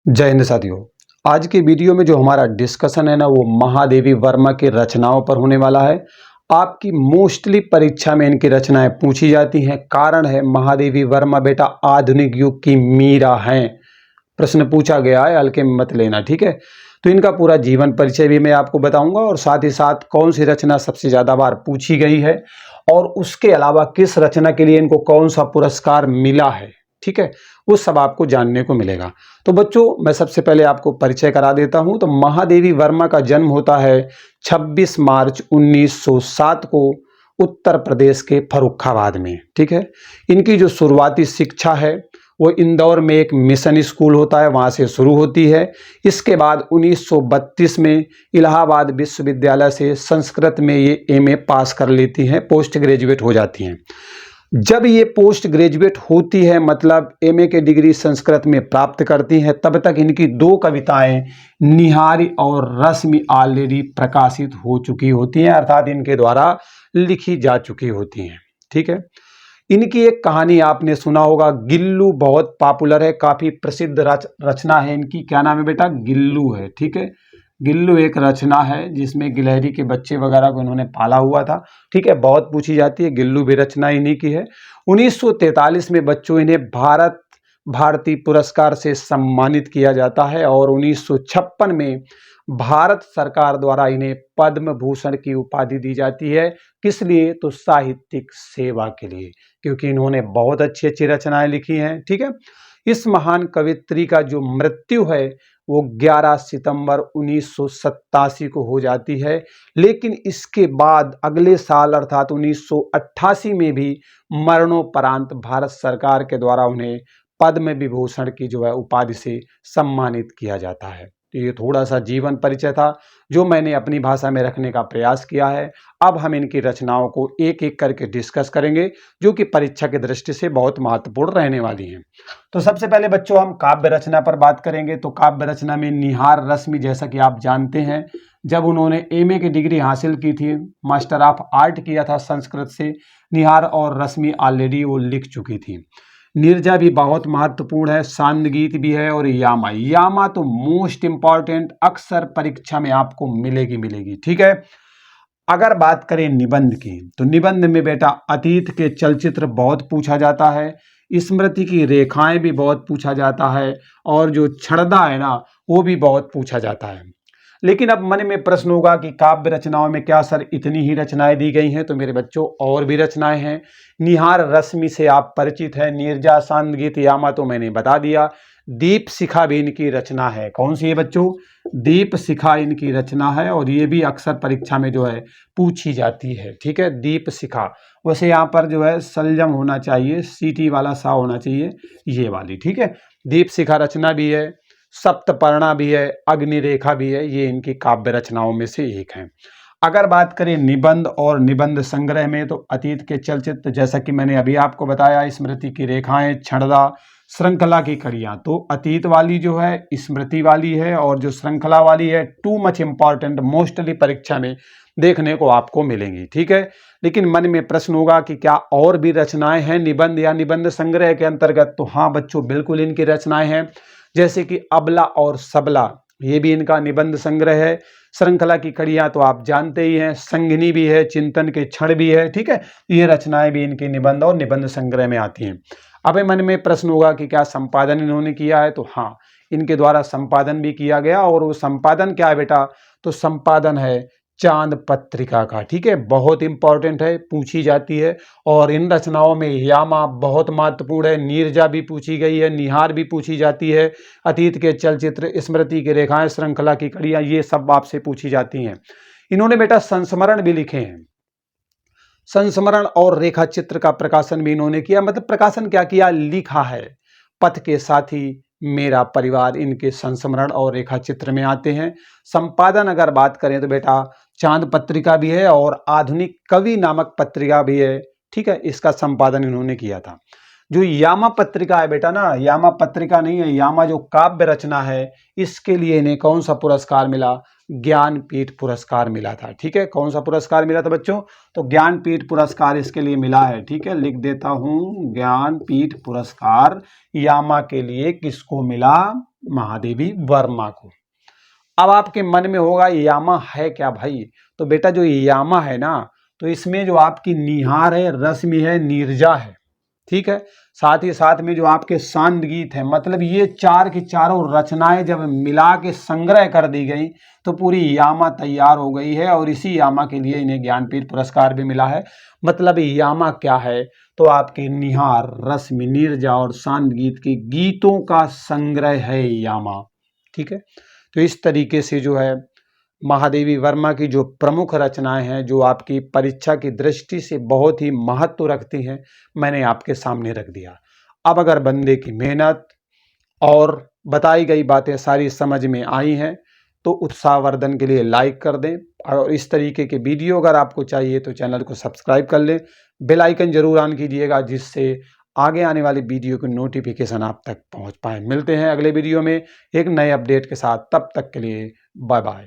जय हिंद साथियों। आज के वीडियो में जो हमारा डिस्कशन है ना वो महादेवी वर्मा की रचनाओं पर होने वाला है। आपकी मोस्टली परीक्षा में इनकी रचनाएं पूछी जाती हैं। कारण है महादेवी वर्मा बेटा आधुनिक युग की मीरा हैं। प्रश्न पूछा गया है, हल्के में मत लेना, ठीक है। तो इनका पूरा जीवन परिचय भी मैं आपको बताऊंगा और साथ ही साथ कौन सी रचना सबसे ज्यादा बार पूछी गई है और उसके अलावा किस रचना के लिए इनको कौन सा पुरस्कार मिला है, ठीक है। वो सब आपको जानने को मिलेगा। तो बच्चों, मैं सबसे पहले आपको परिचय करा देता हूं। तो महादेवी वर्मा का जन्म होता है 26 मार्च 1907 को उत्तर प्रदेश के फर्रुखाबाद में, ठीक है। इनकी जो शुरुआती शिक्षा है वो इंदौर में एक मिशन स्कूल होता है, वहाँ से शुरू होती है। इसके बाद 1932 में इलाहाबाद विश्वविद्यालय से संस्कृत में ये एमए पास कर लेती हैं, पोस्ट ग्रेजुएट हो जाती हैं। जब ये पोस्ट ग्रेजुएट होती है, मतलब एमए की डिग्री संस्कृत में प्राप्त करती हैं, तब तक इनकी दो कविताएं निहारी और रश्मि ऑलरेडी प्रकाशित हो चुकी होती हैं, अर्थात इनके द्वारा लिखी जा चुकी होती हैं, ठीक है। इनकी एक कहानी आपने सुना होगा, गिल्लू, बहुत पॉपुलर है, काफी प्रसिद्ध रचना है इनकी। क्या नाम है बेटा? गिल्लू है, ठीक है। गिल्लू एक रचना है जिसमें गिलहरी के बच्चे वगैरह को इन्होंने पाला हुआ था, ठीक है। बहुत पूछी जाती है, गिल्लू भी रचना इन्हीं की है। 1943 में बच्चों इन्हें भारत भारती पुरस्कार से सम्मानित किया जाता है और 1956 में भारत सरकार द्वारा इन्हें पद्म भूषण की उपाधि दी जाती है। किस लिए? तो साहित्यिक सेवा के लिए, क्योंकि इन्होंने बहुत अच्छी अच्छी रचनाएं लिखी हैं, ठीक है। इस महान कवित्री का जो मृत्यु है वो 11 सितंबर 1987 को हो जाती है। लेकिन इसके बाद अगले साल अर्थात 1988 में भी मरणोपरांत भारत सरकार के द्वारा उन्हें पद्म विभूषण की जो है उपाधि से सम्मानित किया जाता है। तो ये थोड़ा सा जीवन परिचय था जो मैंने अपनी भाषा में रखने का प्रयास किया है। अब हम इनकी रचनाओं को एक एक करके डिस्कस करेंगे, जो कि परीक्षा की दृष्टि से बहुत महत्वपूर्ण रहने वाली हैं। तो सबसे पहले बच्चों हम काव्य रचना पर बात करेंगे। तो काव्य रचना में निहार रश्मि, जैसा कि आप जानते हैं, जब उन्होंने एमए की डिग्री हासिल की थी, मास्टर ऑफ आर्ट किया था संस्कृत से, निहार और रश्मि ऑलरेडी वो लिख चुकी थी। नीरजा भी बहुत महत्वपूर्ण है, सांद गीत भी है, और यामा। यामा तो मोस्ट इंपॉर्टेंट, अक्सर परीक्षा में आपको मिलेगी मिलेगी, ठीक है। अगर बात करें निबंध की, तो निबंध में बेटा अतीत के चलचित्र बहुत पूछा जाता है, स्मृति की रेखाएं भी बहुत पूछा जाता है, और जो छड़दा है ना वो भी बहुत पूछा जाता है। लेकिन अब मन में प्रश्न होगा कि काव्य रचनाओं में क्या सर इतनी ही रचनाएं दी गई हैं? तो मेरे बच्चों और भी रचनाएं हैं। निहार रश्मि से आप परिचित हैं, नीरजा, सांद गीत, यामा तो मैंने बता दिया। दीप शिखा भी इनकी रचना है। कौन सी है बच्चों? दीप शिखा इनकी रचना है, और ये भी अक्सर परीक्षा में जो है पूछी जाती है, ठीक है। दीप शिखा, वैसे यहाँ पर जो है सलजम होना चाहिए, सीटी वाला सा होना चाहिए, ये वाली, ठीक है। दीप शिखा रचना भी है, सप्तपर्णा भी है, अग्निरेखा भी है, ये इनकी काव्य रचनाओं में से एक है। अगर बात करें निबंध और निबंध संग्रह में, तो अतीत के चलचित्र, जैसा कि मैंने अभी आपको बताया, स्मृति की रेखाएं, छड़दा, श्रृंखला की कड़ियां, तो अतीत वाली जो है स्मृति वाली है, और जो श्रृंखला वाली है टू मच इंपॉर्टेंट, मोस्टली परीक्षा में देखने को आपको मिलेंगी, ठीक है। लेकिन मन में प्रश्न होगा कि क्या और भी रचनाएं हैं निबंध या निबंध संग्रह के अंतर्गत? तो हाँ बच्चों, बिल्कुल इनकी रचनाएं हैं, जैसे कि अबला और सबला, ये भी इनका निबंध संग्रह है। श्रृंखला की कड़ियां तो आप जानते ही हैं, संगिनी भी है, चिंतन के क्षण भी है, ठीक है। ये रचनाएं भी इनके निबंध और निबंध संग्रह में आती हैं। अब मन में प्रश्न होगा कि क्या संपादन इन्होंने किया है? तो हाँ, इनके द्वारा संपादन भी किया गया, और वो संपादन क्या है बेटा? तो संपादन है चांद पत्रिका का, ठीक है। बहुत इंपॉर्टेंट है, पूछी जाती है। और इन रचनाओं में यामा बहुत महत्वपूर्ण है, नीरजा भी पूछी गई है, निहार भी पूछी जाती है, अतीत के चलचित्र, स्मृति की रेखाएं, श्रृंखला की कड़ियां, ये सब आपसे पूछी जाती हैं। इन्होंने बेटा संस्मरण भी लिखे हैं। संस्मरण और रेखा चित्र का प्रकाशन भी इन्होंने किया, मतलब प्रकाशन क्या किया, लिखा है। पथ के साथी, मेरा परिवार, इनके संस्मरण और रेखा चित्र में आते हैं। संपादन अगर बात करें तो बेटा चांद पत्रिका भी है और आधुनिक कवि नामक पत्रिका भी है, ठीक है। इसका संपादन इन्होंने किया था। जो यामा पत्रिका है बेटा ना, यामा पत्रिका नहीं है, यामा जो काव्य रचना है, इसके लिए इन्हें कौन सा पुरस्कार मिला? ज्ञानपीठ पुरस्कार मिला था, ठीक है। कौन सा पुरस्कार मिला था बच्चों? तो ज्ञानपीठ पुरस्कार इसके लिए मिला है, ठीक है। लिख देता हूं, ज्ञानपीठ पुरस्कार यामा के लिए किसको मिला? महादेवी वर्मा को। अब आपके मन में होगा यामा है क्या भाई? तो बेटा जो यामा है ना, तो इसमें जो आपकी निहार है, रश्मि है, नीरजा है, ठीक है। साथ ही साथ में जो आपके शांत गीत है, मतलब ये चार की चारों रचनाएं जब मिला के संग्रह कर दी गई तो पूरी यामा तैयार हो गई है, और इसी यामा के लिए इन्हें ज्ञानपीठ पुरस्कार भी मिला है। मतलब यामा क्या है? तो आपके निहार, रश्मि, नीरजा और शांत गीत के गीतों का संग्रह है यामा, ठीक है। तो इस तरीके से जो है महादेवी वर्मा की जो प्रमुख रचनाएं हैं, जो आपकी परीक्षा की दृष्टि से बहुत ही महत्व रखती हैं, मैंने आपके सामने रख दिया। अब अगर बंदे की मेहनत और बताई गई बातें सारी समझ में आई हैं तो उत्साहवर्धन के लिए लाइक कर दें, और इस तरीके के वीडियो अगर आपको चाहिए तो चैनल को सब्सक्राइब कर लें, बेल आइकन जरूर ऑन कीजिएगा, जिससे आगे आने वाली वीडियो की नोटिफिकेशन आप तक पहुंच पाए। मिलते हैं अगले वीडियो में एक नए अपडेट के साथ, तब तक के लिए बाय बाय।